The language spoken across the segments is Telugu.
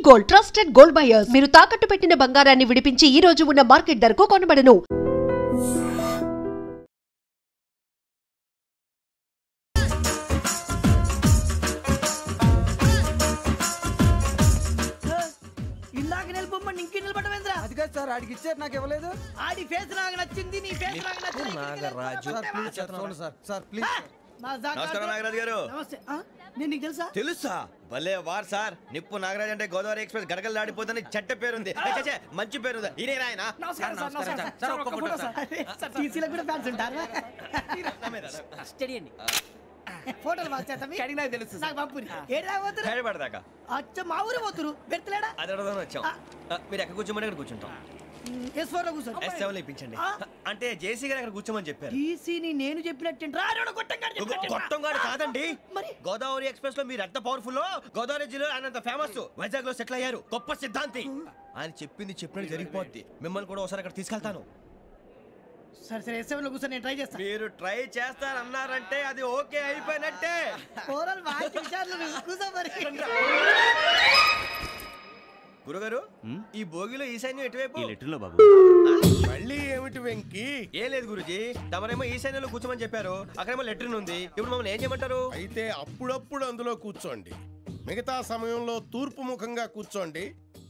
Gold, trusted gold buyers. మీరు తాకట్టు పెట్టిన బంగారాన్ని విడిపించి ఈ రోజు ఉన్న మార్కెట్ ధరకు కొనబడను. సార్ ఆడికి ఇచ్చారు నాకు ఇవ్వలేదు. ఆడి ఫేస్ నాకు నచ్చింది, నీ ఫేస్ నాకు నచ్చింది. Nagaraju sir please. నమస్కారం నాగరాజు గారు. నమస్తే. నేను నీకు తెలుసా? తెలుసా? భలే వార్ సార్. నిప్పు నాగరాజ్ అంటే గోదావరి ఎక్స్ప్రెస్ గడగలు దాడిపోతుంది చెట్ట పేరుంది. మంచి పేరుంది. ఇదే ఆయన. టీసీలో కూడా ఫ్యాన్స్ ఉంటారా? ఫోటోలు నాకు తెలుసు. నాకు పంపుని ఏడా పోతురు? హైదరాబాద్ అచ్చ మా ఊరు పోతురు. పెడతలేడా? అది అడగదామని వచ్చాం. మీరు ఎక్కడ కూర్చోమని అక్కడ కూర్చుంటాం. S4 లో కూర్చో. S7 లో ఇప్పించండి. అంటే జేసీ గారు అక్కడ కూర్చోమని చెప్పారు. టీసీని నేను చెప్పినట్టు గొట్టంగాడు కాదండి. మరి గోదావరి ఎక్స్ప్రెస్ లో మీరు ఎంత పవర్ఫుల్. గోదావరి జిల్లా ఆయన ఫేమస్. వైజాగ్ లో సెటిల్ అయ్యారు. గొప్ప సిద్ధాంతి. ఆయన చెప్పింది చెప్పినట్టు జరిగిపోద్ది. మిమ్మల్ని కూడా ఒకసారి అక్కడ తీసుకెళ్తాను. సరే సరే S7 లో కూర్చొని నేను ట్రై చేస్తాను. మీరు ట్రై చేస్తారన్నారంటే అది ఓకే అయిపోయినట్టే. ఓవరాల్ బాగా విషయాలు కూర్చో మరి. గురుగారు ఈ భోగిలో ఈశాన్యం ఎటువైపు? లెటర్లో బాబు. మళ్ళీ ఏమిటి వెంకీ? ఏం లేదు గురుజీ. తమరేమో ఈశాన్యంలో కూర్చోమని చెప్పారు. అక్కడేమో లెటర్ ఉంది. ఇప్పుడు మమ్మల్ని ఏం చేయమంటారు? అయితే అప్పుడప్పుడు అందులో కూర్చోండి. మిగతా సమయంలో తూర్పు ముఖంగా కూర్చోండి.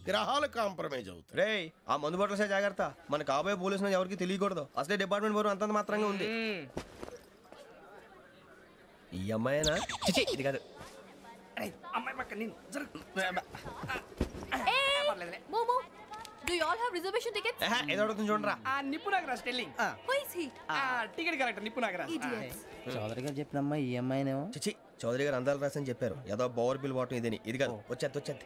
గ్రహాలు కాంప్రమైజ్ అవుతాయి. రే ఆ మందు బాటలసే జాగ్రత్త. మన కాబోయే పోలీసులు ఎవరికి తెలియకూడదు. అసలే డిపార్ట్మెంట్ బోరు అంతంత మాత్రంగా ఉంది. ఈ అమ్మాయినా? ఇది కాదు. Do you all have reservation tickets? ఏదో అడుగుతుంది చూడరా. నిప్పు Nagaraj telling. Who is he? Ticket correct నిప్పు నాగరాజ్. Idiots. చౌదరి గారు చెప్పినమ్మా ఈ అమ్మాయినేమో. చిచి చౌదరి గారు అందాలు రాసని చెప్పారు. ఏదో బోర్ బిల్ బాటం ఇదని. ఇది కాదు. వచ్చేది.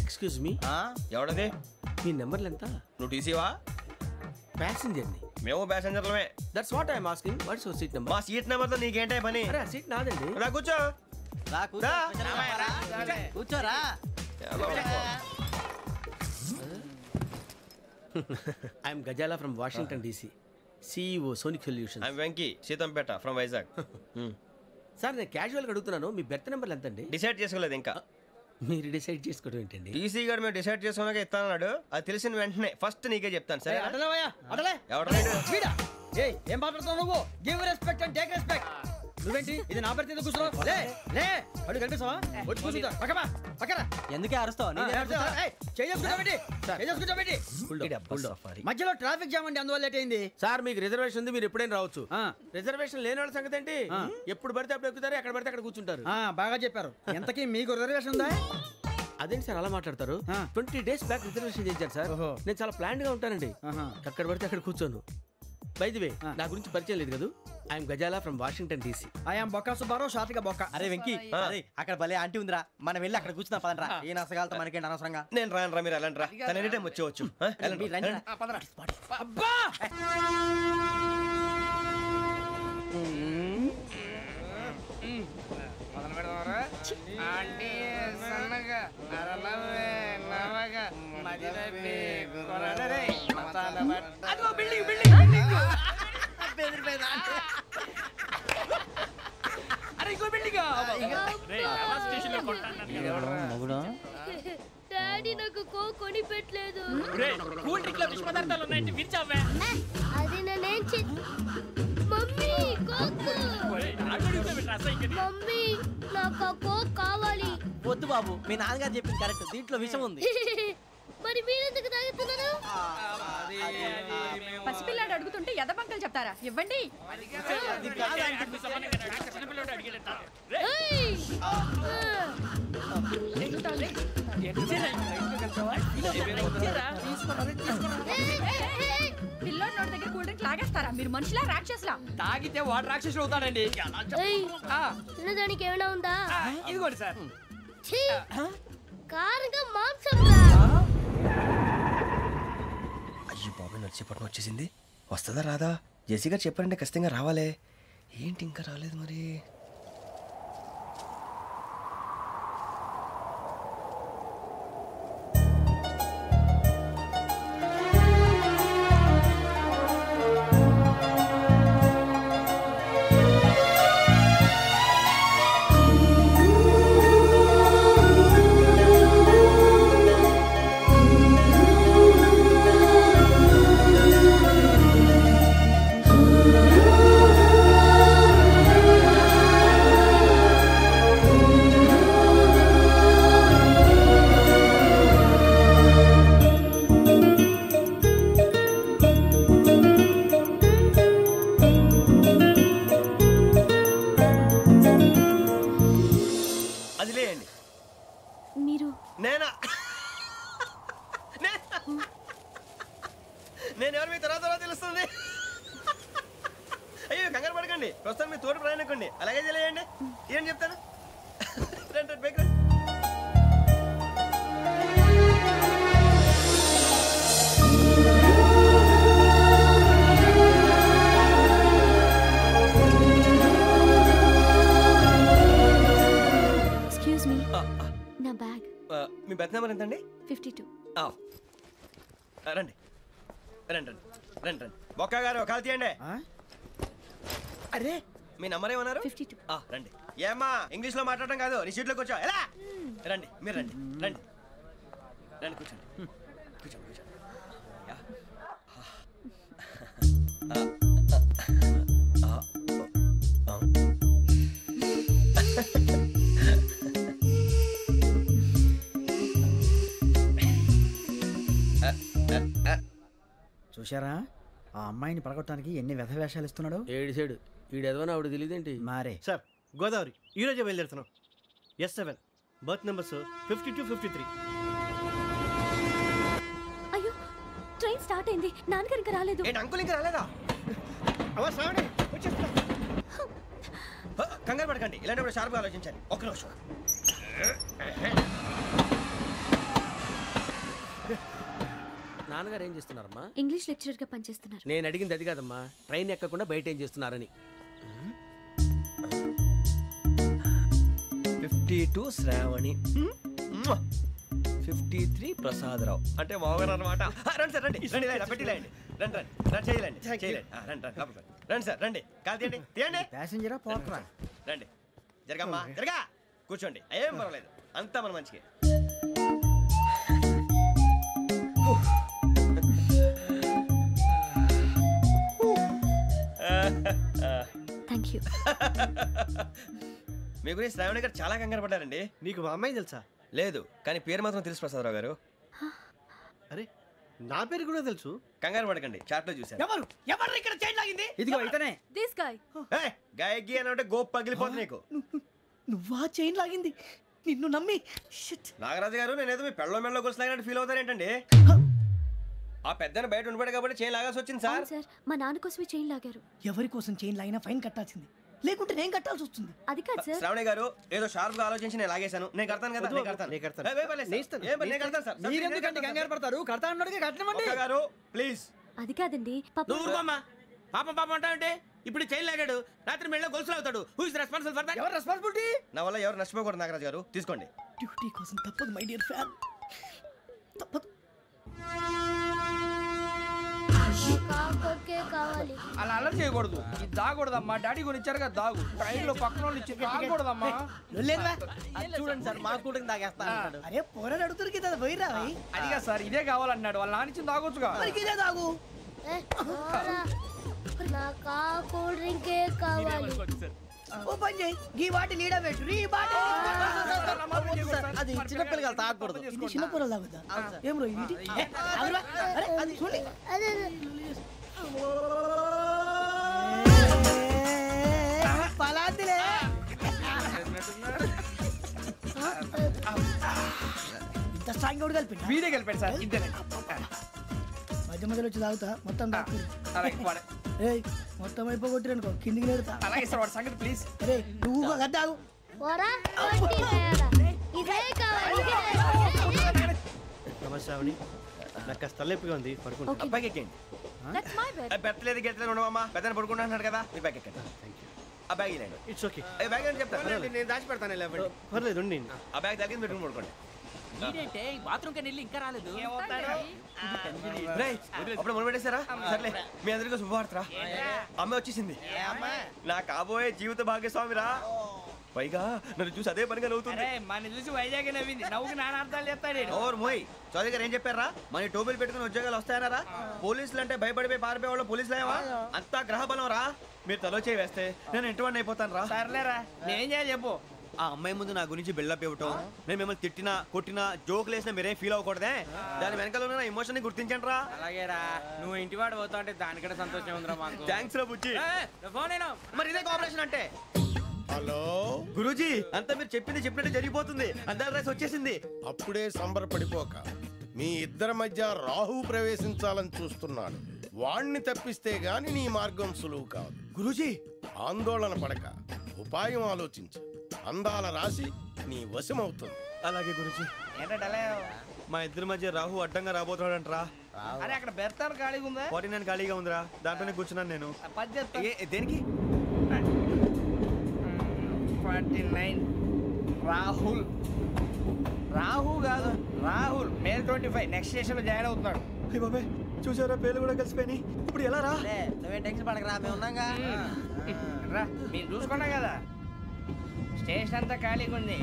Excuse me, ఎవడది? మీ నెంబర్లు ఎంత? నువ్వు టీసీవా? ప్యాసింజర్ ని. మేము ప్యాసెంజర్లమే. That's what I'm asking. What's your seat number? మా సీట్ నెంబర్తో నీకేంటే పని? అరే ఆ సీట్ నాదండి. రా కూర్చో. కూర్చోరా. I'm Gazala from Washington DC, CEO sonic solution. I'm Venky Seethampeta from Vizag. Sir నేను క్యాజువల్గా అడుగుతున్నాను, మీ బెర్త్ నెంబర్లు ఎంత అండి? డిసైడ్ చేసుకోలేదు ఇంకా. మీరు డిసైడ్ చేసుకోవడం ఏంటండి? టీసీ గారు మేము డిసైడ్ చేసుకున్నాక ఇస్తానన్నాడు. అది తెలిసిన వెంటనే ఫస్ట్ నీకే చెప్తాను. సరే ఎవడ ఏం మాట్లాడుతున్నావు నువ్వు? Give respect and take respect. నువ్వేంటి ఇది నా పరిస్థితి కూర్చున్నావు? లే అడుగు కనిపిస్తావా? వచ్చి కూర్చుంటా. పక్కన ఎందుకే అరుస్తావు? మధ్యలో ట్రాఫిక్ జామ్ అండి, అందువల్ల లేట్ అయింది. సార్ మీకు రిజర్వేషన్ ఉంది, మీరు ఎప్పుడైనా రావచ్చు. రిజర్వేషన్ లేని వాళ్ళ సంగతి ఏంటి? ఎప్పుడు పడితే అప్పుడు ఎక్కుతారు, ఎక్కడ పడితే అక్కడ కూర్చుంటారు. బాగా చెప్పారు. ఎంతకీ మీకు రిజర్వేషన్ ఉందా? అదేంటి సార్ అలా మాట్లాడతారు? 20 days బ్యాక్ రిజర్వేషన్ చేశారు సార్. నేను చాలా ప్లాన్డ్ గా ఉంటానండి. ఎక్కడ పడితే అక్కడ కూర్చోను. బై ది వే నా గురించి పరిచయం లేదు కదా. I'm Gazala from Washington DC. I'm Bokka Subbarao, షాతిక బొక్క. అరే వెంకీ, అక్కడ భలే ఆంటీ ఉందిరా, మనం వెళ్ళి అక్కడ కూర్చున్నా పదనరా. ఏ నసగాలతో మనకేంటి అనవసరంగా. నేను రాను రా, మీరు వెళ్ళండి రా. తన ఎనీ టైం వచ్చేవచ్చు. డాడీ నాకు కోక్ కొని పెట్టలేదు. కూల్ డ్రింక్ లో విష పదార్థాలు ఉన్నాయండి, విరిచావే. అది నేనేం మమ్మీ కోక్. మమ్మీ నాకు ఆ కోక్ కావాలి. వద్దు బాబు, మీ నాన్నగారు చెప్పింది కరెక్ట్. దీంట్లో విషయం ఉంది. మరి మీరెందుకు తాగుతున్నారు? పసిపిల్లాడు అడుగుతుంటే ఎదబంకలు చెప్తారా? ఇవ్వండి. పిల్లోడి నోటి దగ్గర కూల్ డ్రింక్ లాగేస్తారా? మీరు మనుషులా రాక్షసులా? తాగితే వాడు రాక్షసుడు అవుతాడండి. తినడానికి ఏమైనా ఉందా? ఇదిగోండి సార్. కారంగా మాంసం. అయ్యి బాబాయ్ నడిచేపట్నం వచ్చేసింది. వస్తుందా రాదా? జేసీ గారు చెప్పారంటే ఖచ్చితంగా రావాలే. ఏంటి ఇంకా రాలేదు మరి? అది లేయండి. మీరు నేనా? నేను ఎవరు మీ తర్వాత తెలుస్తుంది. అయ్యో కంగారు పడకండి, ప్రస్తుతం మీ తోటి ప్రయాణకండి. అలాగే తెలియండి. ఏం చెప్తాను. రండి రండి బైక్ రండి. ఎక్స్క్యూజ్ మీ, నా బ్యాగ్. మీ బెత్ నెంబర్ ఎంతండి? 52. రండి రండి రండి రండి రండి. బొక్క గారు కాల్ తీయండి. అరే మీ నంబర్ ఏమన్నారు? 52. రండి. ఏమ్మా ఇంగ్లీష్ లో మాట్లాడడం కాదు, నీ సీట్లోకి వచ్చా. ఎలా రండి, మీరు రండి రండి రండి, కూర్చోండి కూర్చోండి కూర్చోండి. చూశారా ఆ అమ్మాయిని పడగొట్టడానికి ఎన్ని వ్యధ వేషాలు ఇస్తున్నాడు. ఏడు సైడు ఈడు ఎదవని ఆవిడ తెలియదేంటి? మారే సార్ గోదావరి ఈరోజే బయలుదేరుతున్నాం. S7 berth numbers 52, 53. అయ్యో, ట్రైన్ స్టార్ట్ అయింది. నాన్నగారు ఇంకా రాలేదు. ఏంటి అంకుల్ ఇంకా రాలేదా? కంగారు పడకండి, ఇలాంటప్పుడు షార్ప్గా ఆలోచించాలి. ఒక్క నిమిషం. నాన్నగారు ఏం చేస్తున్నారమ్మా? ఇంగ్లీష్ లెక్చరర్ గా పనిచేస్తున్నారు. నేను అడిగింది అది కాదమ్మా, ట్రైన్ ఎక్కకుండా బయట ఏం చేస్తున్నారని. 52 శ్రావణి, 53 ప్రసాదరావు అంటే మామగారు అనమాట. రండి సార్ రండి రండి, ఇలా పెట్టి లేండి. రండి రండి రండి, చేయలేండి చేయలేండి. రండి రండి లోపలికి రండి సార్ రండి. కాల్ తీయండి తీయండి. ప్యాసింజరా పోట్రా. రండి జరగమ్మా జరగా, కూర్చోండి. ఏం పర్వాలేదు, అంతా మన మంచిగా. Thank you. మీ గురించి శ్రావణి గారు చాలా కంగారు పడ్డారండి. నీకు మా అమ్మాయి తెలుసా? లేదు, కానీ పేరు మాత్రం తెలుసు ప్రసాదరావు గారు. అరే నా పేరు కూడా తెలుసు. కంగారు పడకండి, చాట్లో చూశాను. ఎవరు ఎవరు ఇక్కడ చైన్ లాగింది? ఇదిగో ఇతనే. This guy. గాయకి అని అంటే గోప్ పగిలిపోతుంది నీకు. నువ్వా చైన్ లాగింది? నిన్ను నమ్మి. నాగరాజు గారు, నేనేదో మీ పెళ్ళ మెళ్ళ గొలుసులాగినట్టు ఫీల్ అవుతారేంటండి? ఆ పెద్దని బయట ఉండిపోయాడు కాబట్టి చైన్ లాగాల్సి వచ్చింది సార్. సార్, మా నాన్న కోసమే చైన్ లాగారు. ఎవరి కోసం చైన్ లాగినా ఫైన్ కట్టాల్సింది, లేకుంటే నేను కట్టాల్సి వస్తుంది. అది కాదు సార్. శ్రావణి గారు ఏదో షార్ప్ గా ఆలోచించి నేను లాగేశాను. నేను కడతాను కదా, నేను కడతాను. నేను కడతాను. ఏ, పర్లేదు సార్. ఏం పర్లేదు, నేను కడతాను సార్. మీరెందుకంటే కంగారు పడతారు? కడతా అన్నాడుగా కట్టమండి. ఒక్క గారు ప్లీజ్. అది కాదండి, నువ్వు ఊరుకోమ్మా. పాపం పాపం అంటావంటే ఇప్పుడు చైన్ లాగాడు, రాత్రి మెళ్ళ గొలుసులు అవుతాడు. Who is responsible for that? ఎవరు రెస్పాన్సిబిలిటీ? నా వల్ల ఎవరు నష్టపోకూడదు నాగరాజు గారు, తీసుకోండి. డ్యూటీ కోసం తప్పదు మై డియర్ ఫ్యాన్, తప్పదు. కావాలి. అలా అల్లరి చేయకూడదు. ఇది దాగకూడదమ్మా. డాడీ కొని ఇచ్చారు కదా, దాగు. ట్రైన్ లో పక్కన వాళ్ళు ఇచ్చి దాగకూడదమ్మా. చూడండి సార్, మా కూడా తాగేస్తా. అరే పోరాడు అడుగుతారు కదా, పోయిరా. అదిగా సార్, ఇదే కావాలన్నాడు. వాళ్ళ నానిచ్చింది తాగొచ్చుగా. ఇదే తాగు. నాకు ఆ కూల్ డ్రింకే కావాలి. ఓ పని చేయి, ఈ వాటి లీడ పెట్టు. ఈ బాటిల్ అది చిన్నపిల్లలు తాగకూడదు. ఇది చిన్నపిల్లలు తాగుతా. ఏం రో ఇది? అరే అది చూడండి. అదే పలాతిలే. ఇంత స్ట్రాంగ్ కూడా కలిపి వీడే గెలిపాడు సార్, ఇద్దరే. మధ్య మధ్యలో వచ్చి తాగుతా, మొత్తం తాగు. అలాగే వాడు. ఏయ్ మొత్తం అయిపోగొట్టిరనుకో కిందికి నేడుతా. అలాగే సార్, వాడు సంగతి ప్లీజ్. అరే నువ్వు కదా తాగు. పోరా, ఇదే కావాలి. నమస్తే శ్రావణి, నాకు కాస్త తలెప్పిగా ఉంది, పడుకుంటా. అబ్బాయికి ఎక్కండి. That's my bed. పెట్టలేదు గెట్టలేదు ఉండవమ్మా. పెద్దని పడుకుంటున్నాడు కదా, మీ బ్యాగ్ ఎక్కండి. ఆ బ్యాగ్ ఇలాండి. It's okay. బ్యాగ్ అని చెప్తాను. నేను దాచి పెడతాను. పర్లేదు ఉండి. ఆ బ్యాగ్ తగ్గింది పెట్టుకుని పడుకోండి. బాత్రూమ్ కి వెళ్ళి ఇంకా రాలేదు. అప్పుడు మొదలు పెట్టేశారా? సర్లే, మీ అందరికీ శుభవార్తరా. అమ్మాయి వచ్చేసింది, నా కాబోయే జీవిత భాగ్యస్వామిరా. పైగా నన్ను చూసి అదే పనిగా నవ్వుతుంది. మన చూసి వైజాగ్ నవ్వింది. నవ్వుకి నాన్న అర్థాలు చెప్తాడు. ఓర్ మోయ్, చౌదరి గారు ఏం చెప్పారా? మన టోబీలు పెట్టుకుని ఉద్యోగాలు వస్తాయనరా? పోలీసులు అంటే భయపడిపోయి పారిపోయే వాళ్ళు పోలీసులు ఏవా? అంతా గ్రహ బలం రా. మీరు తలో చేయి వేస్తే నేను ఇంటివాడిని అయిపోతాను రా. సర్లేరా, నేనేం చేయాలి చెప్పు. ఆ అమ్మాయి ముందు నా గురించి బిల్డప్ ఇవ్వటం, నేను మిమ్మల్ని తిట్టినా కొట్టినా జోకులు వేసినా మీరేం ఫీల్ అవ్వకూడదే. దాని వెనకాల ఉన్న ఎమోషన్ ని గుర్తించండి రా. అలాగేరా, నువ్వు ఇంటివాడు పోతా అంటే దానికంటే సంతోషం ఉందిరా మాకు. థ్యాంక్స్ రా బుజ్జి. ఫోన్ అయినా మరి ఇదే కోఆపరేషన్ అంటే. హలో గురూజీ అంతా మీరు చెప్పింది చెప్పినట్టు జరిగిపోతుంది. అందాల రైస్ వచ్చేసింది. అప్పుడే సంబరపడిపోక. మీ ఇద్దరి మధ్య రాహు ప్రవేశించాలని చూస్తున్నాడు. వాణ్ణి తప్పిస్తే గాని నీ మార్గం సులువు కాదు. గురూజీ ఆందోళన పడక ఉపాయం ఆలోచించు. అందాల రాశి నీ వశమవుతుంది. అలాగే గురూజీ. ఏంటంటే మా ఇద్దరి మధ్య రాహు అడ్డంగా రాబోతున్నాడంట్రా. అరే అక్కడ బెర్తాను ఖాళీగా ఉందా? 49 ఖాళీగా ఉందిరా, దాంట్లోనే కూర్చున్నాను నేను. పది చెప్తా. దేనికి? 49 రాహుల్. రాహు కాదు రాహుల్. మే 25 నెక్స్ట్ స్టేషన్ లో జాయిన్ అవుతున్నాడు. బాబే చూసారా, పేర్లు కూడా కలిసిపోయినాయి. ఇప్పుడు ఎలా రా? నువ్వేం టెన్షన్ పడకరా, మేము ఉన్నాగా. రా మీరు చూసుకున్నా కదా, స్టేషన్ అంతా ఖాళీగా ఉంది.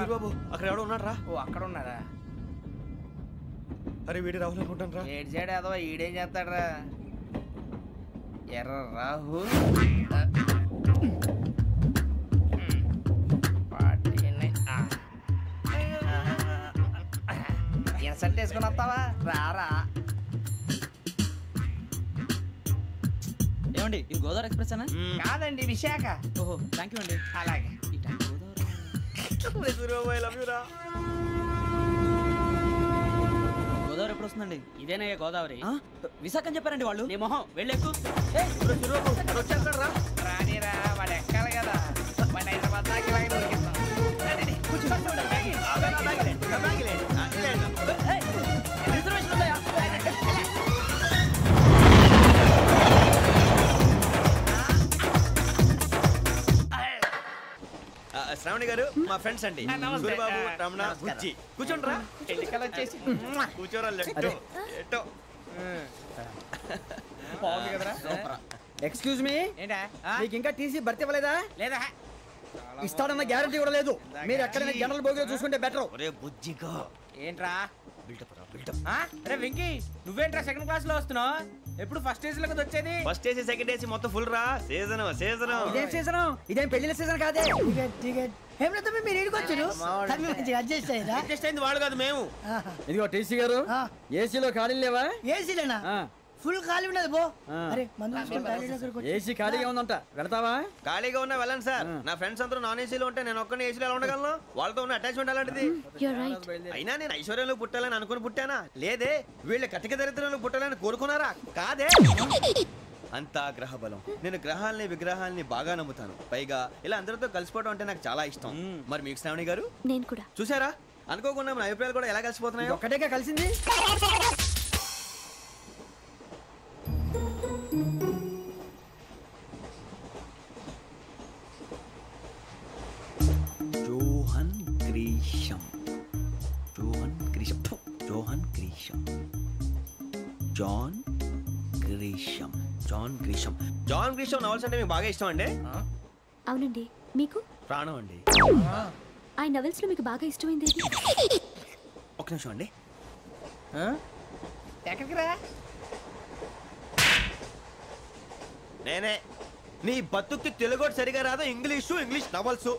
సూరిబాబు అక్కడ ఎవడో ఉన్నాడు రా. ఓ అక్కడ ఉన్నారా? అరే వీడి రాహుల్ అనుకుంటాను రా. ఏడు సైడ్ అదో ఈడేం చేస్తాడరా? ఎర్ర రాహుల్. ఇన్సల్ట్ వేసుకుని వస్తావా? రారా. ఏమండి ఇది గోదావరి ఎక్స్ప్రెస్ అనా? కాదండి విశాఖ. ఓహో థ్యాంక్ యూ అండి. అలాగే. సూరిబాబు ఐ లవ్ యు రా. గోదావరి ఎప్పుడు వస్తుందండి? ఇదేనయ్యా గోదావరి. విశాఖ అని చెప్పారండి వాళ్ళు. నీ మొహం వెళ్ళెక్కు. వచ్చేస్తాడు రా. రానిరా, వాడు ఎక్కాలి కదా. వాడు హైదరాబాద్ దాకా ఇలాగే దొరికిస్తాం. శ్రావణి గారు మా ఫ్రెండ్స్ అండి. సూరిబాబు, రమణ, బుజ్జి. కూర్చోండి రా. ఎన్నికలు వచ్చేసి కూర్చోరా. ఎట్టో బాగుంది కదరా. ఎక్స్క్యూజ్ మీ, ఏంటా? మీకు ఇంకా టీసీ భర్తీ ఇవ్వలేదా? లేదా ఇస్తాడన్న గ్యారంటీ కూడా లేదు. మీరు ఎక్కడైనా జనరల్ బోగిలో చూసుకుంటే బెటర్. ఒరే బుజ్జిగా ఏంట్రా? బిల్డప్ రా, బిల్డప్. అరే వెంకీ, నువ్వేంట్రా సెకండ్ క్లాస్ లో వస్తున్నావు? ఎప్పుడు ఫస్ట్ ఏసీ లోకి వచ్చేది? ఫస్ట్ ఏసీ సెకండ్ ఏసీ మొత్తం ఫుల్ రా. సీజన్ ఇదేం సీజన్? ఇదేం పెళ్లిన సీజన్ కాదే. మీరు ఇడికొచ్చారు, అడ్జస్ట్ అయ్యారా? అడ్జస్ట్ అయింది వాడు కాదు, మేము. ఇదిగో టీసీ గారు, ఏసీలో ఖాళీ లేవా? ఏసీలేనా? ఫుల్ ఖాళీ ఉన్నది బో. అరే ఏసీ ఖాళీగా ఉందంట, వెళ్తావా? ఖాళీగా ఉన్నా వెళ్ళండి సార్. నా ఫ్రెండ్స్ అందరూ నాన్ ఏసీలో ఉంటే నేను ఒక్కనే ఏసీలో ఎలా ఉండగలను? వాళ్ళతో ఉన్న అటాచ్మెంట్ అలాంటిది. అయినా నేను ఐశ్వర్యంలో పుట్టాలని అనుకుని పుట్టానా? లేదే. వీళ్ళ కటిక దరిద్రంలో పుట్టాలని కోరుకున్నారా? కాదే. అంతా గ్రహ బలం. నేను గ్రహాలని విగ్రహాలని బాగా నమ్ముతాను. పైగా ఇలా అందరితో కలిసిపోవడం అంటే నాకు చాలా ఇష్టం. మరి మీకు శ్రావణి గారు? నేను కూడా. చూసారా, అనుకోకుండా మన అభిప్రాయాలు కూడా ఎలా కలిసిపోతున్నాయో. ఒక్కటేగా కలిసింది. John Grisham. John Grisham. John Grisham. John Grisham. John Grisham. John Grisham novels అంటే మీకు బాగా ఇష్టం అండి? అవునండి. మీకు? ప్రాణం అండి. ఆ నవల్స్ లో మీకు బాగా ఇష్టమైంది? ఒక నిమిషం అండి. ఎక్కడికి రా? నేనే. నీ బతుక్కి తెలుగు సరిగా రాదు, ఇంగ్లీష్ నవల్స్.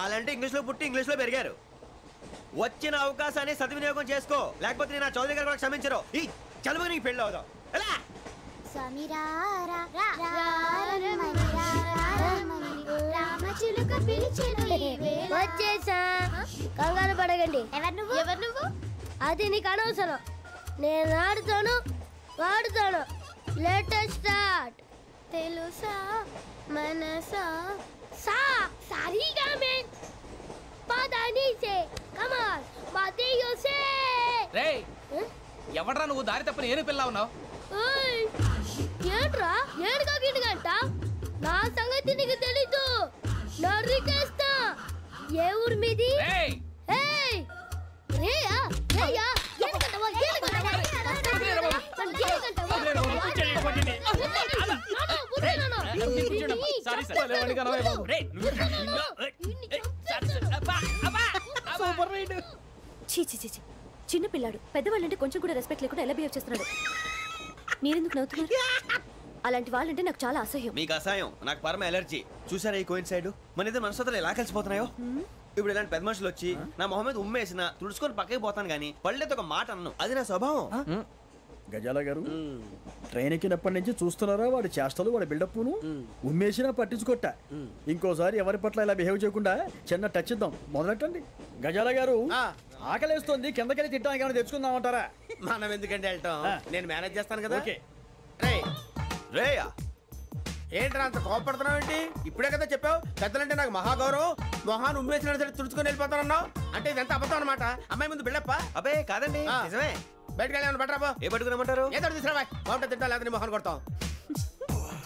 అలాంటి ఇంగ్లీష్ లో పుట్టి ఇంగ్లీష్ లో పెరిగారు. వచ్చిన అవకాశాన్ని సద్వినియోగం చేసుకో, లేకపోతే నేను చౌదరి గారు కూడా క్షమించరు. ఈ చదువు నీకు పెళ్ళి అవుదాం. వచ్చేసా, కంగారు పడగండి. ఎవరు నువ్వు? అది నీకు అనవసరం. నేను ఆడుతాను, వాడుతాను. Latest start. తెలుసా మనసా సా సారీగా మెన్ పదని సే కమాన్ మాదేయో సే. రేయ్, ఎవడ్రా నువ్వు? దారి తప్పని ఏను పిల్ల ఉన్నావు? ఓయ్ ఏంట్రా ఏడుగా గిడుగంట? నా సంగతి నీకు తెలీదు. నరికేస్తా. ఏ ఊరు మీది? ఏయ్ రేయా రేయా ఏడుగంటవా ఏడుగంటవా చిన్న పిల్లాడు. పెద్దవాళ్ళంటే కొంచెం కూడా రెస్పెక్ట్ లేకుండా ఎలా బిహేవ్ చేస్తున్నాడు? మీరెందుకు నవ్వుతున్నారు? అలాంటి వాళ్ళంటే నాకు చాలా అసహ్యం. మీకు అసహ్యం, నాకు పరమ ఎలర్జీ. చూసారా ఈ కోయిన్సైడ్? మన ఇద్దరు మనసులు ఎలా కలిసిపోతున్నాయో. ఇప్పుడు ఇలాంటి పెద్ద మనుషులు వచ్చి నా మొహం మీద ఉమ్మేసిన తుడుచుకొని పక్కకి పోతాను, కానీ పళ్ళేతో ఒక మాట అన్ను. అది నా స్వభావం. గజాల గారు ట్రైన్ ఎక్కినప్పటి నుంచి చూస్తున్నారా వాడి చేష్టలు వాడి బిల్డప్ను ఉమ్మేసినా పట్టించుకోట ఇంకోసారి ఎవరి పట్ల ఇలా బిహేవ్ చేయకుండా చిన్న టచ్ ఇద్దాం మొదలెట్టండి గజాల గారు ఆకలేస్తుంది కిందకెళ్ళి తిట్టడానికి ఏమైనా తెచ్చుకుందామంటారా మనం ఎందుకంటే వెళ్తాం నేను మేనేజ్ చేస్తాను కదా ఓకే రేయా ఏంట్రా అంత కోపడుతున్నావు ఏంటి ఇప్పుడే కదా చెప్పావు పెద్దలంటే నాకు మహాగౌరవం మొహాన్ని ఉమ్మేసిన సరే తుడుచుకొని వెళ్ళిపోతానన్నావు అంటే ఇదంతా అబద్ధం అనమాట అమ్మాయి ముందు బిల్డప్ప అబ్బే కాదండి నిజమే బయటకు వెళ్ళి బట్రాబో ఏ పట్టుకురమ్మంటారు ఏదో తీసుకురా బాగుంటే తింటా లేదా మొహాన్ని కొడతాం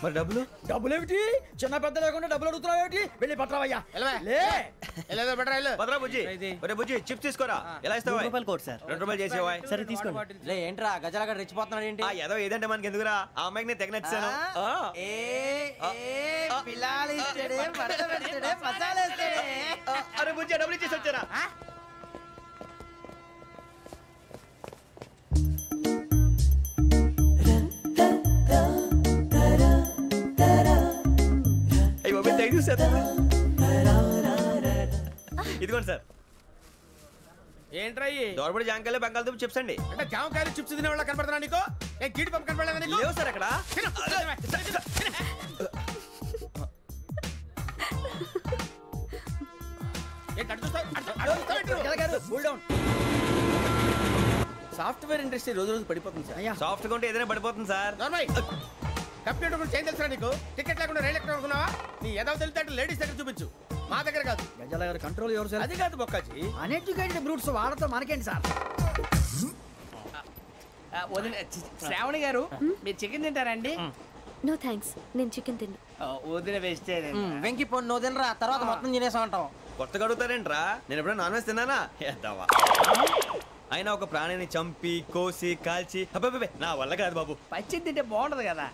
మరి డబ్బులు డబ్బులు ఏమిటి చిన్న పెద్ద లేకుండా డబ్బులు అడుగుతున్నావు ఏమిటి వెళ్ళి పట్టరావయ్యా భద్రా బుజ్జి ఒరే బుజ్జి చిప్స్ తీసుకోరా ఎలా ఇస్తావా రూపాయలు కోట్ సార్ 2 రూపాయలు చేసేవా సరే తీసుకోండి ఏంట్రా గజాలగడ రెచ్చిపోతున్నాడు ఏంటి ఏదో ఏదంటే మనకి ఎందుకురా ఆ అమ్మాయికి నేను తెగ నచ్చాను అరే బుజ్జి డబ్బులు ఇచ్చేసి వచ్చారా ఇదిగోండి సార్ ఏంట్రా దోరబడి జాంకాయలు బంగాళదుంప చిప్స్ అండి అంటే జామకాయలు చిప్స్ తినే వాళ్ళ కనపడుతున్నా నీకు ఏ గీడి పంపు కనపడలేదా నీకు లేవు సార్ అక్కడ సాఫ్ట్వేర్ ఇండస్ట్రీ రోజు రోజు పడిపోతుంది సార్ సాఫ్ట్ గా ఉంటే ఏదైనా పడిపోతుంది సార్ కంప్యూటర్ గురించి ఏం తెలుసా నీకు టికెట్ లేకుండా రైలు ఎక్కడ అనుకున్నావా నీ ఏదో తెలితే లేడీస్ దగ్గర చూపించు మా దగ్గర కాదు గజాల గారు కంట్రోల్ ఎవరు సార్ అది కాదు బొక్కాజీ అన్ఎడ్యుకేటెడ్ బ్రూట్స్ వాళ్ళతో మనకేంటి సార్ శ్రావణి గారు మీరు చికెన్ తింటారండి నో థ్యాంక్స్ నేను చికెన్ తిన్నా వదిన వేస్తే వెంకి పొన్ను నువ్వు తినరా తర్వాత మొత్తం తినేసా ఉంటాం కొత్తగా అడుగుతారేంట్రా నేను ఎప్పుడైనా నాన్ వెజ్ తిన్నానా ఎద్దావా అయినా ఒక ప్రాణిని చంపి కోసి కాల్చి అబ్బే నా వల్ల కాదు బాబు పచ్చి తింటే బాగుంటది కదా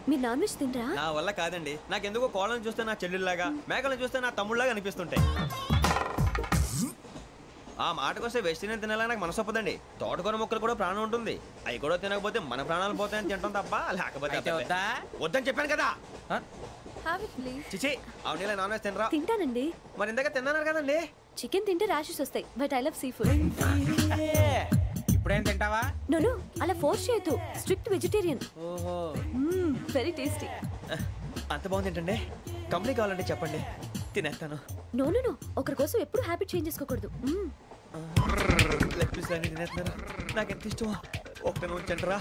మీరు నాన్ వెజ్ తినరా నా వల్ల కాదండి నాకెందుకో కోళ్ళని చూస్తే నా చెల్లెళ్ళలాగా మేకలను చూస్తే నా తమ్ముళ్ళలాగా అనిపిస్తుంటాయి ఆ మాటకొస్తే వెస్టిరియన్ తినాలని నాకు మనసు ఒప్పదండి తోటకూర మొక్కలు కూడా ప్రాణం ఉంటుంది అవి కూడా తినకపోతే మన ప్రాణాలు పోతాయని తింటాం తప్ప లేకపోతే వద్దని చెప్పాను కదా చిచి అవునీ నాన్ వెజ్ తినరా తింటానండి మరి ఇందాక తిన్నాను కదండి చికెన్ తింటే ర్యాషెస్ వస్తాయి but I love sea food ఇప్పుడేం తింటావా నో అలా ఫోర్స్ చేయొద్దు స్ట్రిక్ట్ వెజిటేరియన్ ఓహో వెరీ టేస్టీ అంత బాగుంది ఏంటండి కంప్లీట్ కావాలంటే చెప్పండి తినేస్తాను నో ఒకరి కోసం ఎప్పుడు హ్యాబిట్ చేంజ్ చేసుకోకూడదు లెగ్ పీస్ అన్ని తినేస్తున్నారు నాకు ఎంత ఇష్టమా ఒక్క ఉంచండిరా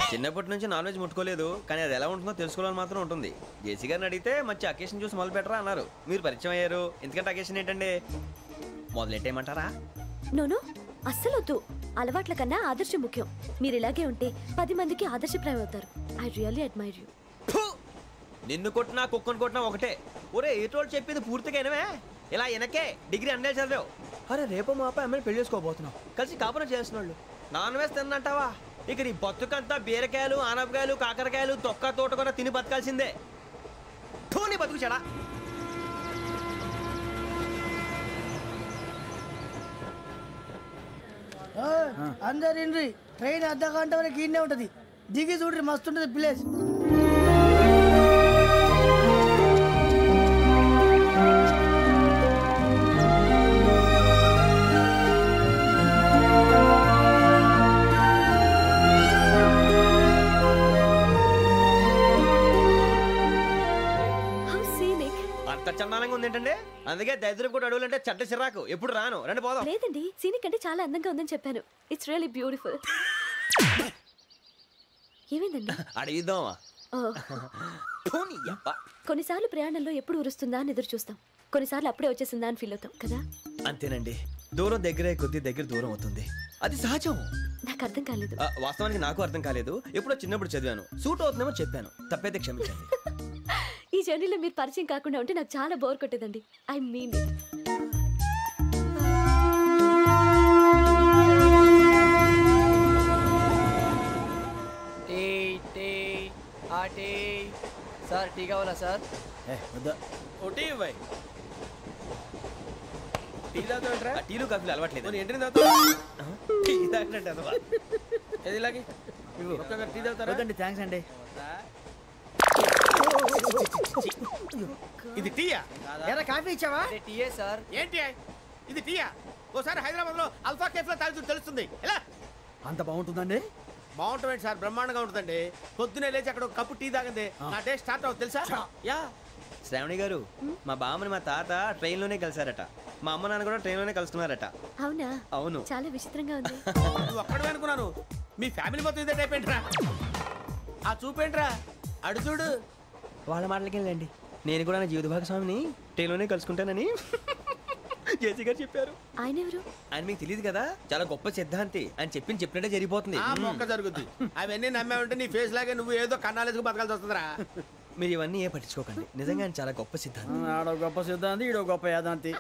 చిన్నప్పటి నుంచి నాన్ వెజ్ ముట్టుకోలేదు కానీ అది ఎలా ఉంటుందో తెలుసుకోవాలని మాత్రం ఉంటుంది జేసీ గారిని అడిగితే మంచి అకేషన్ చూసి మొదలు పెట్టరా అన్నారు మీరు పరిచయం అయ్యారు ఎందుకంటే అకేషన్ ఏంటండి మొదలెట్టేయమంటారా నో అస్సలు వద్దు అలవాట్ల కన్నా ఆదర్శం ముఖ్యం మీరు ఇలాగే ఉంటే 10 మందికి ఆదర్శప్రాయం అవుతారు ఐ రియల్లీ అడ్మైర్ యూ నిన్ను కొట్టినా కుక్కను కొట్టినా ఒకటే ఒరే ఏటోళ్ళు చెప్పింది పూర్తిగా వినవే ఇలా వెనకే డిగ్రీ అన్నే చదివావు అరే రేపు మా అబ్బాయి అమ్మని పెళ్లి చేసుకోబోతున్నావు కలిసి కాపురం చేసిన వాళ్ళు నాన్ వెజ్ తిన్నంటావా ఇక నీ బతుకంతా బీరకాయలు ఆనపకాయలు కాకరకాయలు తొక్క తోట కూడా తిని బతకాల్సిందే నీ బతుకు చెడా అందరు ఇండ్రి ట్రైన్ అర్ధ గంట వరకు ఇన్నే ఉంటది దిగి చూడ్రి మస్తు ఉంటది ప్లేస్ చందానంగా ఉంది ఏంటంటే అందుకే దరిద్రం కూడా అడవులు అంటే చెడ్డ చిరాకు ఎప్పుడు రాను రండి పోదాం లేదండి సీనిక్ అంటే చాలా అందంగా ఉందని చెప్పాను ఇట్స్ రియల్లీ బ్యూటిఫుల్ ఏమైందండి అడిగిద్దామా కొన్నిసార్లు ప్రయాణంలో ఎప్పుడు ఉరుస్తుందా అని ఎదురు చూస్తాం కొన్నిసార్లు అప్పుడే వచ్చేసిందా అని ఫీల్ అవుతాం కదా అంతేనండి దూరం దగ్గరే కొద్ది దగ్గర దూరం అవుతుంది అది సహజం నాకు అర్థం కాలేదు వాస్తవానికి నాకు అర్థం కాలేదు ఎప్పుడో చిన్నప్పుడు చదివాను సూట్ అవుతుందేమో చెప్పాను తప్పైతే క్షమించండి ఈ జర్నీలో మీరు పరిచయం కాకుండా ఉంటే నాకు చాలా బోర్ కొట్టేదండి I mean it sir tea కావాలా సార్ టీలు కాఫీలు అలవాట్లేదు ఏంటి థ్యాంక్స్ అండి ఇది టీయా ఎరా కాఫీ ఇచ్చావా టీయే సార్ ఏంటి ఇది టీయా? ఓసారి హైదరాబాద్ లో అల్ఫా కేఫ్ లో తాగుతూ తెలుస్తుంది. ఎలా అంత బాగుంటుందండి? బాగుంటుంది సార్, బ్రహ్మాండంగా ఉంటుందండి. పొద్దునే లేచి అక్కడ ఒక కప్పు టీ తాగింది నా డే స్టార్ట్ అవుతుంది తెలుసా? యా. శ్రావణి గారు, మా బామ్మని మా తాత ట్రైన్ లోనే కలిసారట. మా అమ్మ నాన్న కూడా ట్రైన్ లోనే కలుస్తున్నారట. అవునా? అవును. చాలా విచిత్రంగా ఉంది. నువ్వు ఒక్కడే అనుకున్నాను, మీ ఫ్యామిలీ మొత్తం ఇదే టైప్ ఏంట్రా? ఆ చూపేంట్రా, అడు చూడు. వాళ్ళ మాటలకి వెళ్ళండి. నేను కూడా నా జీవిత భాగస్వామిని ట్రైన్ లోనే కలుసుకుంటానని జేసీ గారు చెప్పారు. ఆయన ఎవరు? ఆయన మీకు తెలియదు కదా, చాలా గొప్ప సిద్ధాంతి. ఆయన చెప్పినట్టే జరిగిపోతుంది. ఆ మొక్క జరుగుద్ది. అవన్నీ నమ్మే ఉంటే నీ ఫేస్ లాగే నువ్వు ఏదో కన్నాలేసుకు బతకాల్సి వస్తుందిరా. మీరు ఇవన్నీ ఏ పట్టించుకోకండి. నిజంగా ఆయన చాలా గొప్ప సిద్ధాంతి. ఆడో గొప్ప సిద్ధాంతి, ఈడో గొప్ప యాదాంతి.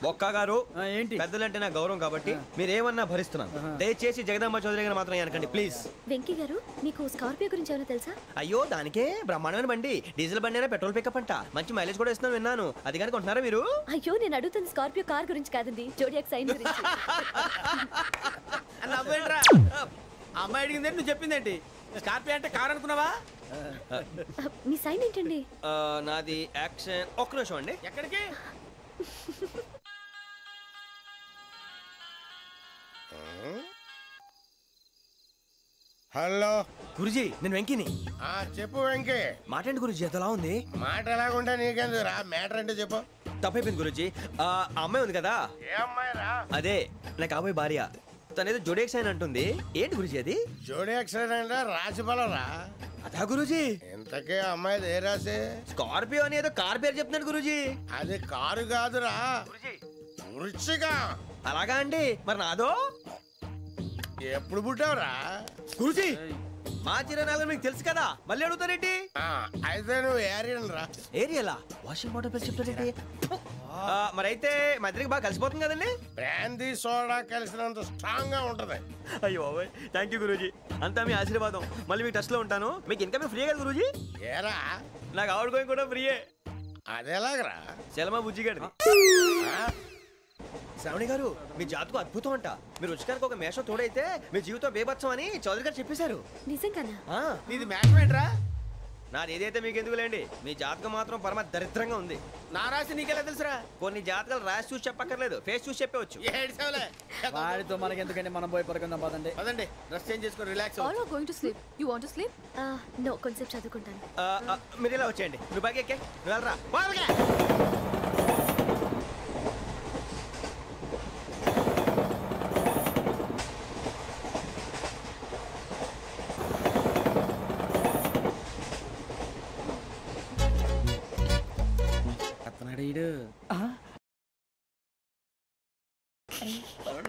ఒక్క గారు ఏంటి? పెద్దలంటే నా గౌరవం కాబట్టి మీరు ఏమన్నా భరిస్తున్నాను. దయచేసి జగదాంబ చౌదరి గారు మాత్రం అనకండి ప్లీజ్. వెంకీ గారు, మీకు స్కార్పియో గురించి ఏమైనా తెలుసా? అయ్యో, దానికే బ్రహ్మాండమైన బండి. డీజిల్ బండి అయినా పెట్రోల్ పికప్ అంట. మంచి మైలేజ్ కూడా ఇస్తున్నాను విన్నాను. అది కానీ కొంటున్నారా మీరు? అయ్యో, నేను అడుగుతుంది స్కార్పియో కార్ గురించి కాదండి, జోడియాక్ సైన్ గురించి. నవ్వేంట్రా? అమ్మాయి అడిగిందేంటి, నువ్వు చెప్పిందేంటి? స్కార్పియో అంటే కార్ అనుకున్నావా? మీ సైన్ ఏంటండి? నాది యాక్షన్. ఒక్క నిమిషం అండి. ఎక్కడికి? హలో గురుజీ, నేను వెంకీని. చెప్పు వెంకీ. మాటండి గురుజీ, ఎంతలా ఉంది? మాట ఎలాగుంటా నీకెందుకు రా, మ్యాటర్ అంటే చెప్పు. తప్పైపోయింది గురుజీ. ఆ అమ్మాయి ఉంది కదా, ఏ అమ్మాయి రా? అదే నా కాబోయే భార్య. తనేదో జోడేక్స్ అని అంటుంది. ఏంటి గురుజీ అది? జోడి యాక్సిడెంట్ రాసి బలరా? అదా గురుజీ. ఇంతకే అమ్మాయి ఏ రాసి? స్కార్పియో అని ఏదో కార్ పేరు చెప్తున్నాడు గురుజీ. అది కారు కాదురా, వృచ్చిక. అలాగా అండి, మరి నాదో? ఎప్పుడు పుట్టావురా గురుజీ? మా చిరనాలు మీకు తెలుసు కదా, మళ్ళీ అడుగుతారేంటి? అయితే నువ్వు ఏరియన్ రా. ఏరియలా? వాషింగ్ వాటర్ పేరు చెప్తారేంటి? మరైతే మా ఇద్దరికి బాగా కలిసిపోతుంది కదండి? బ్రాందీ సోడా కలిసినంత స్ట్రాంగ్ గా ఉంటది. అయ్యో థ్యాంక్ యూ గురూజీ, అంతా మీ ఆశీర్వాదం. మళ్ళీ మీ టచ్ లో ఉంటాను. మీకు ఇంకా ఫ్రీ కదా గురూజీ? ఏరా, నాకు ఆవిడ గోయింగ్ కూడా ఫ్రీయే. అదేలాగరా? చలమా బుజ్జి గారిది. శ్రావణి గారు, మీ జాతకు అద్భుతం అంట. మీరు రుచికారికి ఒక మేషం తోడైతే మీ జీవితం బేబత్సం అని చౌదరి గారు చెప్పేశారు. నిజంగానా? నీది మేషం ఏంట్రా? నాది ఏదైతే మీకు ఎందుకులేండి, మీ జాతకం మాత్రం పరమ దరిద్రంగా ఉంది. నా రాసి నీకెలా తెలుసురా? కొన్ని జాతకాలు రాసి చూసి చెప్పక్కర్లేదు, ఫేస్ చూసి చెప్పవచ్చు. వాడితో మనకి ఎందుకంటే మనం పోయి పడుకుందాం పదండి. పదండి, డ్రెస్ చేంజ్ చేసుకొని relax. All are going to sleep. You want to sleep? No, కొంచెం చదువుకుంటాను. మీరు ఇలా వచ్చేయండి. నువ్వు బాగా ఎక్కే, నువ్వు వెళ్ళరా.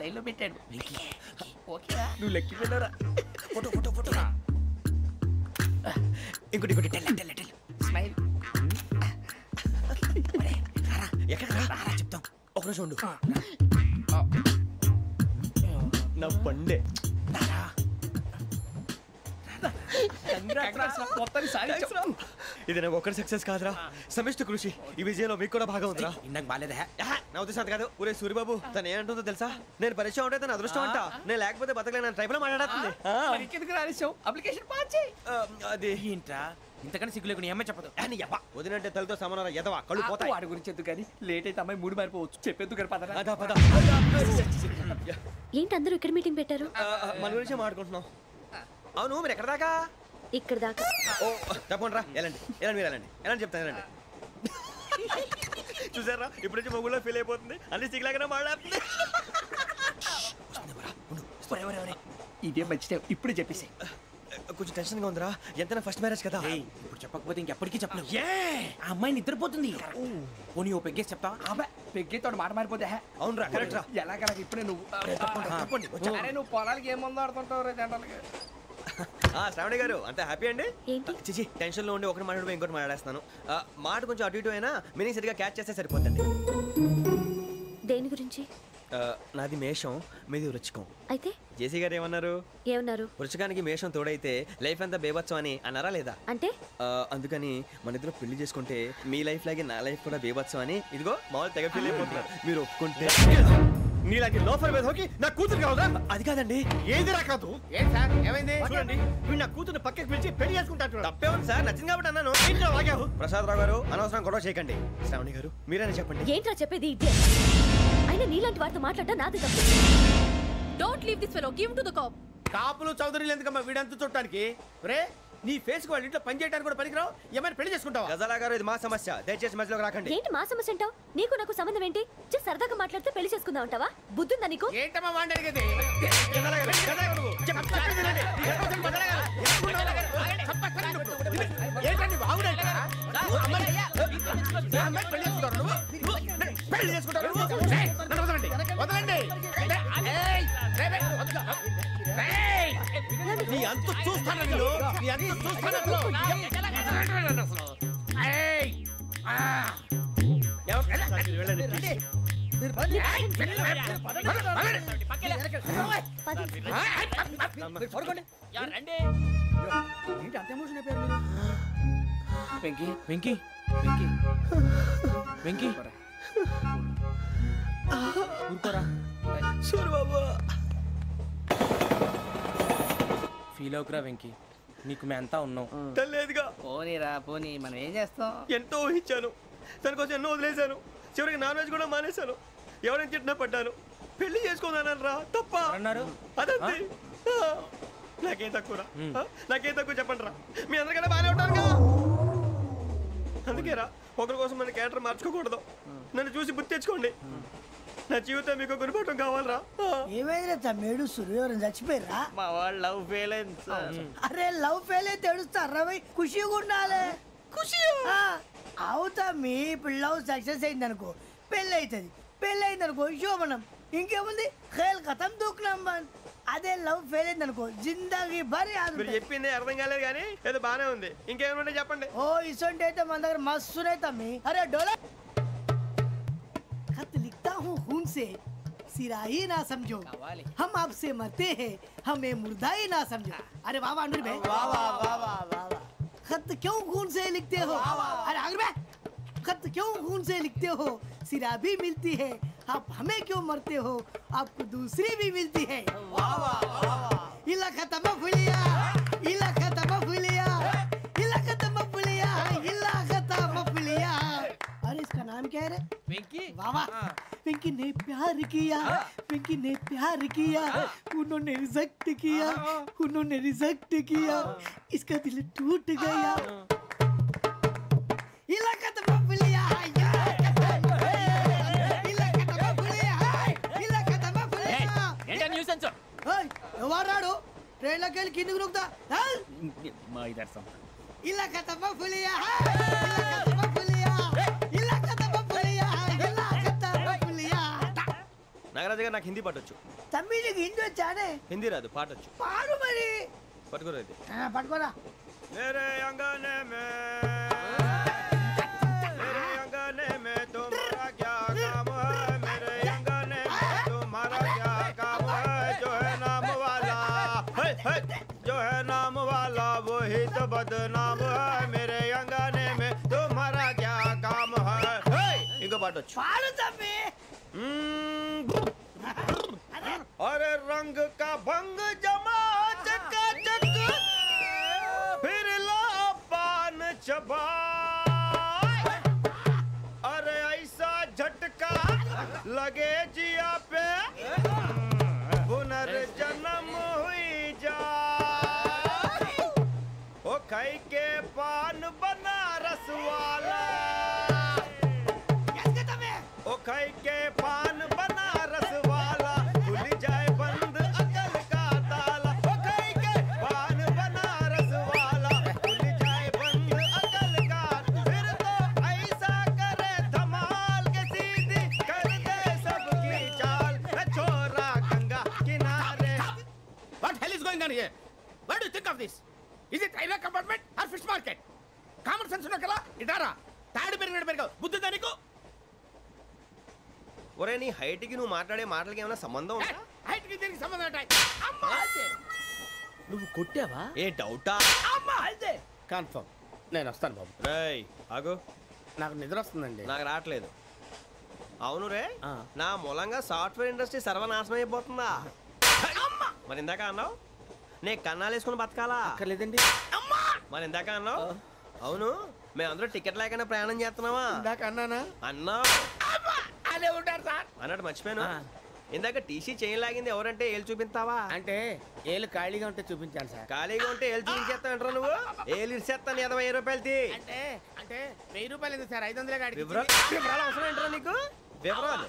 లైన్ లో పెట్టాడు. నువ్వు లెక్కి వెళ్ళరా. Photo photo photo. ఇంకోటి ఇంకోటి. స్మైల్. ఎక్కడ చెప్తాం. ఒక రోజు ఉండు. నా పండే. ఇది నాకు ఒక్కరి సక్సెస్ కాదురా, సమిష్టి కృషి. ఈ విజయంలో మీకు కూడా భాగం ఉందిరా. నాకు బాలేదా? నా ఉద్దేశం కాదు. ఊరే సూరిబాబు, తను ఏమంటుందో తెలుసా? నేను పరిచయం ఉంటే తన అదృష్టం అంట. నేను లేకపోతే బతకలేను టైప్ లో మాట్లాడుతుంది. అప్లికేషన్ పాస్ చేయి. అది ఏంట్రా ఇంతకన్నా సిగ్గు లేకుండా ఏమై చెప్పదు. వదినంటే తలతో సమానం ఎదవా, కళ్ళు పోతాయి. వాడి గురించి ఎందుకు కానీ లేట్ అయితే అమ్మాయి మూడు మారిపోవచ్చు. చెప్పేందుకు కానీ పదరా. అదా పద. ఏంటి అందరూ ఇక్కడ మీటింగ్ పెట్టారు? మన గురించి మాట్లాడుకుంటున్నాం. అవును, మీరు ఎక్కడ దాకా? ఇక్కడ దాకా. ఓ తప్పకుండా రా, వెళ్ళండి వెళ్ళండి, మీరు వెళ్ళండి వెళ్ళండి, చెప్తాను వెళ్ళండి. చూసారా, ఇప్పుడు నుంచి మొగుల్లో ఫీల్ అయిపోతుంది. అన్ని సిగ్లాగానే మాట్లాడుతుంది. ఇదే మంచి ఇప్పుడు చెప్పేసి. కొంచెం టెన్షన్ గా ఉందిరా, ఎంతైనా ఫస్ట్ మ్యారేజ్ కదా. ఇప్పుడు చెప్పకపోతే ఇంకెప్పటికీ చెప్పలేవు. ఆ అమ్మాయి నిద్రపోతుంది. పోనీ ఓ పెగ్గేసి చెప్తావా? అబ్బా పెగ్గేతో మాట మారిపోతే. అవునరా, కరెక్ట్ రా. ఎలాగలా ఇప్పుడే నువ్వు నువ్వు పొలాలకి ఏం మందు ఆడుతుంటావు రే జనరల్గా. శ్రావణి గారు, అంత హ్యాపీ అండి? చిచి, టెన్షన్ లో ఉండి ఒకటి మాట్లాడిపోయి ఇంకోటి మాట్లాడేస్తాను. మాట కొంచెం అటు ఇటు అయినా మీనింగ్ సరిగా క్యాచ్ చేస్తే సరిపోతుంది. దేని గురించి? నాది మేషం, మీది వృచ్చికం. అయితే జేసీ గారు ఏమన్నారు? వృచ్చికానికి మేషం తోడైతే లైఫ్ అంతా బేబత్సం అని అన్నారా లేదా? అంటే అందుకని మన ఇద్దరు పెళ్లి చేసుకుంటే మీ లైఫ్ లాగే నా లైఫ్ కూడా బేబత్సం అని ఇదిగో మామూలు తెగ ఫీల్ అయిపోతున్నారు. మీరు ఒప్పుకుంటే నీలాంటి లోఫర్ మీద హోకి నా కూతురు కావదా? అది కాదండి. ఏది రా కాదు. ఏం సార్ ఏమైంది? చూడండి, వీడు నా కూతురు పక్కకి పిలిచి పెళ్లి చేసుకుంటాడు. తప్పే ఉంది సార్, నచ్చింది కాబట్టి అన్నాను. ఏంటో వాగావు? ప్రసాద్ రావు గారు, అనవసరం గొడవ చేయకండి. శ్రావణి గారు, మీరైనా చెప్పండి. ఏంట్రా చెప్పేది? అయినా నీలాంటి వారితో మాట్లాడటం నాది తప్పు. Don't leave this fellow, give to the cop. కాపులు చౌదరులు ఎందుకమ్మా వీడంతా చూడటానికి? రే నీ ఫేస్ కు వాళ్ళ ఇంట్లో పని చేయడానికి కూడా పనికిరావు. ఏమైనా పెళ్లి చేసుకుంటావా? గజాలా గారు ఇది మా సమస్య, దయచేసి మధ్యలోకి రాకండి. ఏంటి మా సమస్య అంటావు? నీకు నాకు సంబంధం ఏంటి? జస్ట్ సరదాగా మాట్లాడితే పెళ్లి చేసుకుందాం అంటావా? బుద్ధుందా నీకు? ఏంటమ్మా వాడిని అడిగేది? ఏంటండి బాగుండేట పెళ్లి చేసుకుంటారు? వదలండి. నీ అంత చూస్తాను నీ అంత చూస్తాను. వెంకీ వెంకీ వెంకీ వెంకీ ఊరుకోరా. ఫీల్ అవుకురా వెంకీ, నీకు మేమంతా ఉన్నాం. లేదుగా పోనీరా పోనీ, మనం ఏం చేస్తాం? ఎంతో ఊహించాను, దానికోసం ఎన్నో వదిలేశాను, చివరికి నాన్ వెజ్ కూడా మానేశాను. ఎవరైనా తిట్టినా పడ్డాను. పెళ్లి చేసుకుందానరా తప్ప అన్నారు. అదంతే. నాకేం తక్కువరా? నాకేం తక్కువ చెప్పండి రా. మీ అందరికన్నా బాగానే ఉంటారుగా. అందుకేరా ఒకరి కోసం మన క్యారెక్టర్ మార్చుకోకూడదు. నన్ను చూసి గుర్తు తెచ్చుకోండి. నా జీవితం మీకు గురిపటం కావాలరా. ఏమైనా తమ్మేడు సూర్యవరం చచ్చిపోయిరా? మా వాళ్ళు లవ్ ఫెయిల్ అయింది సార్. అరే లవ్ ఫెయిల్ అయితే ఏడుస్తారా? ఖుషిగా ఉండాలి. ఖుషి అవుతా. మీ ఇప్పుడు లవ్ సక్సెస్ అయింది అనుకో పెళ్ళి అవుతుంది. పెళ్ళి అయింది అనుకో శోభనం. ఇంకేముంది ఖేల్ కథం దూకునాం బాన్. అదే లవ్ ఫెయిల్ అయింది అనుకో జిందగీ భరి. మీరు చెప్పింది అర్థం కాలేదు కానీ ఏదో బానే ఉంది. ఇంకేమైనా చెప్పండి. ఓ ఇసొంటి అయితే మన దగ్గర మస్తునే తమ్మి. అరే డోలా खत लिखता हूँ खून से, सिरा ही ना समझो, हम आपसे मरते हैं, हमें मुर्दा ही ना समझो. अरे वाह वाह अनुर भाई, वाह वाह वाह वाह वाह. खत क्यों खून से लिखते हो? अरे अनुर भाई, खत क्यों खून से लिखते हो? सिरा भी मिलती है, आप हमें क्यों मरते हो? आपको दूसरी भी मिलती है. वाह वाह वाह. इला खत्म फुलिया, इला खत्म फुलिया, इला खत्म फुलिया, इला खत्म फुलिया. अरे इसका नाम क्या है रे? వెంకీ. वाह पिंकी ने प्यार किया, पिंकी ने प्यार किया, उन्होंने रिजेक्ट किया, उन्होंने रिजेक्ट किया, इसका दिल टूट गया. इलाका तो बबलिया, इलाका तो बबलिया, इलाका तो बबलिया. ఏంటా న్యూసెన్స్? ओए ఎవరాడు ట్రైన్ లోకి వెళ్ళి కిందికి రుకుతా? మా ఇదర్సం. इलाका तो बबलिया, इलाका तो बबलिया, इलाका तो बबलिया, इलाका तो बबलिया. నాగరాజు గారు నాకు హిందీ పాటొచ్చు. తమ్మి నీకు హిందీ వచ్చానే? హిందీ రాదు, పాటొచ్చు. పాడు మరి. పట్టుకోరా ఇది. పట్టుకోరా. मेरे अंगने में तुम्हारा क्या काम है? मेरे अंगने में तुम्हारा क्या काम है? जो है नाम वाला जो है नाम वाला वही तो बदनाम है. मेरे अंगने में तुम्हारा क्या काम है? इनको पाटो पाड़ो तम्मी. अरे रंग का भंग जमा चकाचक फिर ला पान चबा. अरे ऐसा झटका लगे जिया पे पुनर्जन्म हुई जा. ओ खाई के पान बनारस वाला, ओ खाई के पान बनारस वाला खुल जाए बंद अकल का ताला. ओ खाई के पान बनारस वाला खुल जाए बंद अकल का. फिर तो ऐसा करे धमाल के सीधी कर दे सबकी चाल. छोरा गंगा किनारे. What hell is going on here? What do you think of this? Is it railway compartment or fish market? Common sense ఉన్న కదా ఇదారా తాడు పెరిగినట్టు బుద్ధి దానికి. ఒరే నీ హైట్ కి నువ్వు మాట్లాడే మాటలకి ఏమైనా సంబంధం ఉందా? హైట్ కి దీనికి సంబంధం ఉంటాయి. అమ్మా అదే నువ్వు కొట్టావా? ఏ డౌటా? అమ్మా అదే కన్ఫర్మ్. నేను వస్తాను బాబు. రేయ్ ఆగు. నాకు నిద్ర వస్తుందండి. నాకు రావట్లేదు. అవును రే, నా మూలంగా సాఫ్ట్వేర్ ఇండస్ట్రీ సర్వనాశనం అయిపోతుందా? మరి ఇందాక అన్నావు నే కన్నాలు వేసుకుని బతకాలా? అక్కర్లేదండి. మరి ఇందాక అన్నావు అవును మేమందరూ టికెట్ లేకుండా ప్రయాణం చేస్తున్నావా? ఇందాక అన్నానా? అన్నావు. బాగానే ఉంటారు సార్ అన్నట్టు మర్చిపోయాను ఇందాక టీసీ చేయి లాగింది ఎవరంటే ఏళ్ళు చూపిస్తావా అంటే ఏళ్ళు ఖాళీగా ఉంటే చూపించాను సార్. ఖాళీగా ఉంటే ఏళ్ళు చూపించేస్తావు నువ్వు ఏళ్ళు ఇచ్చేస్తాను 20 రూపాయలది. అంటే అంటే 1000 రూపాయలు ఎందుకు సార్ 500 కాడికి వివరాలు అవసరం ఏంట్రా నీకు? వివరాలు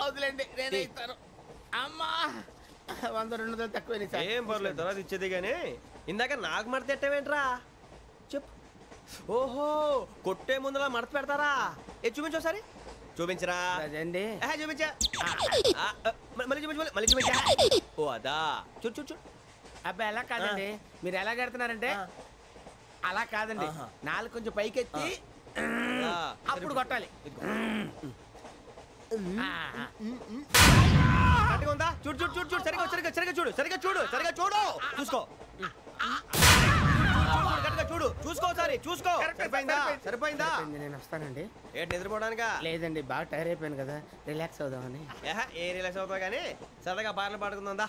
వదిలేండి నేనే ఇస్తాను. అమ్మా 100-200 తక్కువ సార్. ఏం పర్లేదు తర్వాత ఇచ్చేది కానీ ఇందాక నాకు మడత పెట్టావేంట్రా చెప్పు. ఓహో కొట్టే ముందులా మడత పెడతారా? చూపించు ఒకసారి చూపించరా అదండి చూపించా మళ్ళీ చూపించు మళ్ళీ చూపించా. ఓ అదా చూడు చూడు చూడు. అబ్బాయి ఎలా కాదండి మీరు ఎలా కడుతున్నారంటే అలా కాదండి నాలుగు కొంచెం పైకెత్తి అప్పుడు కొట్టాలి. ఉందా చూడు చూడు చూడు చూడు సరిగా సరిగా సరిగా చూడు సరిగా చూడు సరిగా చూడు చూసుకో చూడు చూసుకో ఒకసారి చూసుకో. సరిపోయిందా సరిపోయిందా? నేను వస్తానండి. ఏంటి నిద్రపోవడానికా? లేదండి బాగా టైర్ అయిపోయాను కదా రిలాక్స్ అవుదామని. ఏ రిలాక్స్ అవుతావు కానీ సరదాగా పాటలు పాడుకుందా?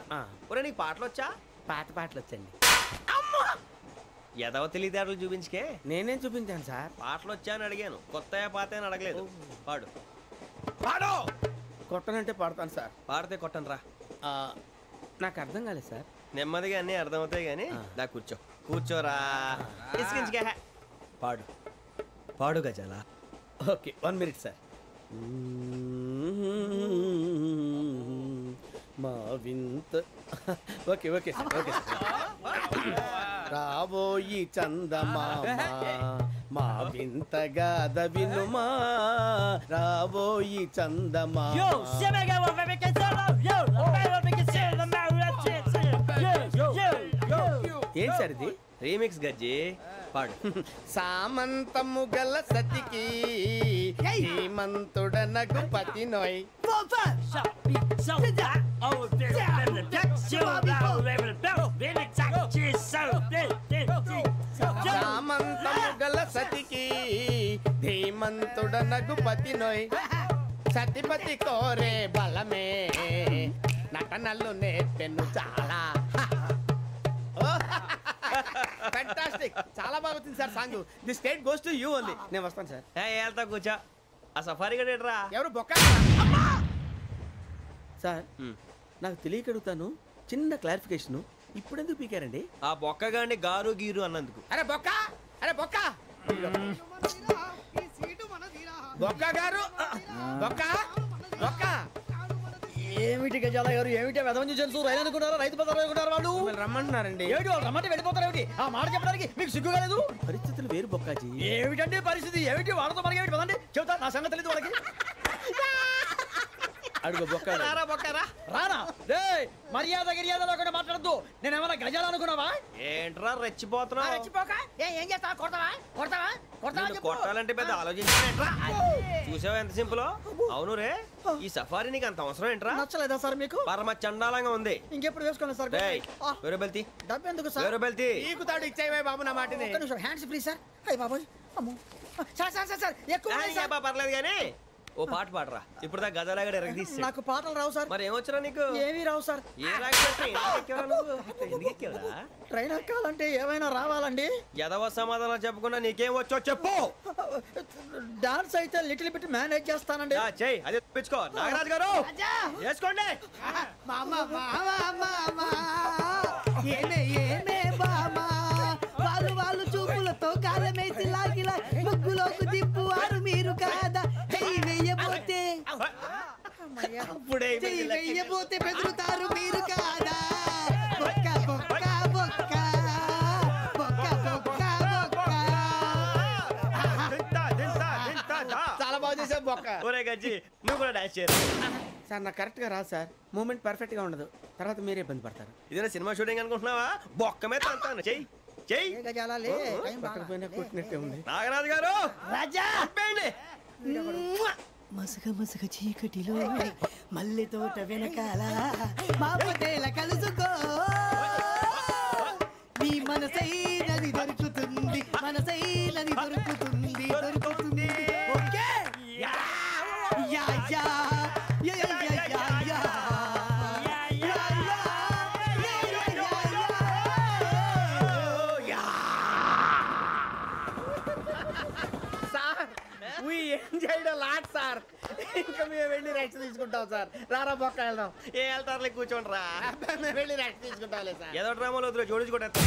ఒరే నీకు పాటలు వచ్చా? పాత పాటలు వచ్చండి. ఎదవ తెలివితేటలు చూపించుకే. నేనేం చూపించాను సార్? పాటలు వచ్చా అని అడిగాను కొత్త పాత అని అడగలేదు. పాడు పాడు. కొట్టనంటే పాడతాను సార్. పాడితే కొట్టను రా. నాకు అర్థం కాలేదు సార్. నెమ్మదిగా అన్నీ అర్థమవుతాయి కానీ దా కూర్చో కూర్చోరా. ఇసుకించుకే పాడు పాడు గజాల. Okay 1 minute sir. మా వింత okay okay sir okay sir. రాబోయి చందమామ మా వింతగా దవినుమా రాబోయి చందమామ. ఏం సార్ ఇది? రీమిక్స్ గజ్జి పాడు. సామంతము గల సతికి హేమంతుడనగు పతి నోయ్. సామంతము గల సతికి ధీమంతుడనగు పతి నోయ్. సతిపతి కోరే బలమే నటనలు నేర్పెను చాలా. ఫ్యాంటాస్టిక్ చాలా బాగా వచ్చింది sir song. The state goes to you only. నేను వస్తాను సార్. వెళ్తా కూర్చో. ఆ సఫారీ గడేట్రా ఎవరు బొక్క సార్? నాకు తెలియక అడుగుతాను చిన్న క్లారిఫికేషన్. ఇప్పుడు ఎందుకు పీకారండి? ఆ బొక్క గాని గారు గీరు అన్నందుకు. అరే బొక్క అరే బొక్క బొక్క గారు బొక్క బొక్క. ఏమిటి గజాల గారు ఏమిటి వెదవం చూసాను రైలు అనుకున్నారా రైతు బజార్ అనుకున్నారు వాళ్ళు రమ్మంటున్నారండి. ఏమిటి వాళ్ళు రమ్మంటే వెళ్ళిపోతారు ఏమిటి? ఆ మాట చెప్పడానికి మీకు సిగ్గు కాలేదు? పరిస్థితులు వేరు బొక్కాజీ. ఏమిటండి పరిస్థితి ఏమిటి? వాళ్ళతో మనకి ఏమిటి పదండి చెబుతా నా సంగతి తెలియదు వాళ్ళకి. అడుగు బొక్క రారా బొక్కరా రానా రే మర్యాద గిర్యాద లేకుండా మాట్లాడద్దు. నేను ఏమన్నా గజాలు అనుకున్నావా? ఏంట్రా రెచ్చిపోతున్నావు? ఏం చేస్తావా? కొడతావా కొడతావా కొడతావా? కొట్టాలంటే పెద్ద ఆలోచించారా? చూసావా ఎంత సింపుల్? అవును రే ఈ సఫారీ నీకు అంత అవసరం ఏంట్రా? నచ్చలేదా సార్ మీకు? పరమ చండాలంగా ఉంది. ఇంకెప్పుడు వేసుకోండి సార్. వేరే బెల్తి డబ్బు ఎందుకు సార్? వేరే బెల్తి నీకు తాడు ఇచ్చేవే బాబు నా మాటని. Hands free sir. అయ్య బాబోయ్ అమ్మో సార్ సార్ సార్ ఎక్కువ పర్లేదు కానీ ఓ పాట పాడరా. ఇప్పుడు దా గదలాగడ ఎరగదీసి. నాకు పాటలు రావు సార్. మరి ఏమొచ్చరా నీకు? ఏమీ రావు సార్. ఏ ట్రైన్ ఎక్కాలంటే ఏమైనా రావాలండి. ఎదవ సమాధానం చెప్పకుండా నీకేం వచ్చో చెప్పు. డాన్స్ అయితే లిటిల్ బిట్ మేనేజ్ చేస్తానండి. చెయ్యి అదే తెప్పించుకో. నాగరాజు గారు వేసుకోండి. ఏమే ఏమే బామా వాళ్ళు వాళ్ళు చూపులతో కాలమేసి లాగిలా ముగ్గులోకి తిప్పువారు మీరు కాదా? చెయ్యి వెయ్యబోతే చెయ్యి వెయ్యబోతే బెదురుతారు మీరు కాదా? బొక్క బొక్క బొక్క బొక్క బొక్క బొక్క. చాలా బాగా చేసావు బొక్క. ఒరే గజ్జి నువ్వు కూడా డాన్స్ చేయరు సార్. నాకు కరెక్ట్ గా రాదు సార్. మూమెంట్ పర్ఫెక్ట్ గా ఉండదు. తర్వాత మీరే ఇబ్బంది పడతారు. ఇదేనా సినిమా షూటింగ్ అనుకుంటున్నావా? బొక్క మీద అంటాను. చెయ్యి చెయ్యి. పట్టకపోయినా కొట్టినట్టే ఉంది. నాగరాజు గారు రాజా చెప్పండి. మసగ మసగ చీకటిలో మల్లె తోట వెనకాల మా పటేల కలుసుకో నీ మనసైనది దొరుకుతుంది మనసైనది దొరుకుతుంది దొరుకుతుంది. Okay yeah yeah yeah yeah yeah yeah yeah. We enjoyed a lot sir. ఇంకా మేము వెళ్ళి రెస్ట్ తీసుకుంటాం సార్. రారా బొక్క వెళ్దాం. ఏ వెళ్తారులే కూర్చోండి రా. మేము వెళ్ళి రెస్ట్ తీసుకుంటాంలే సార్. ఏదో డ్రామాలో వద్దు జోడించుకుంటా.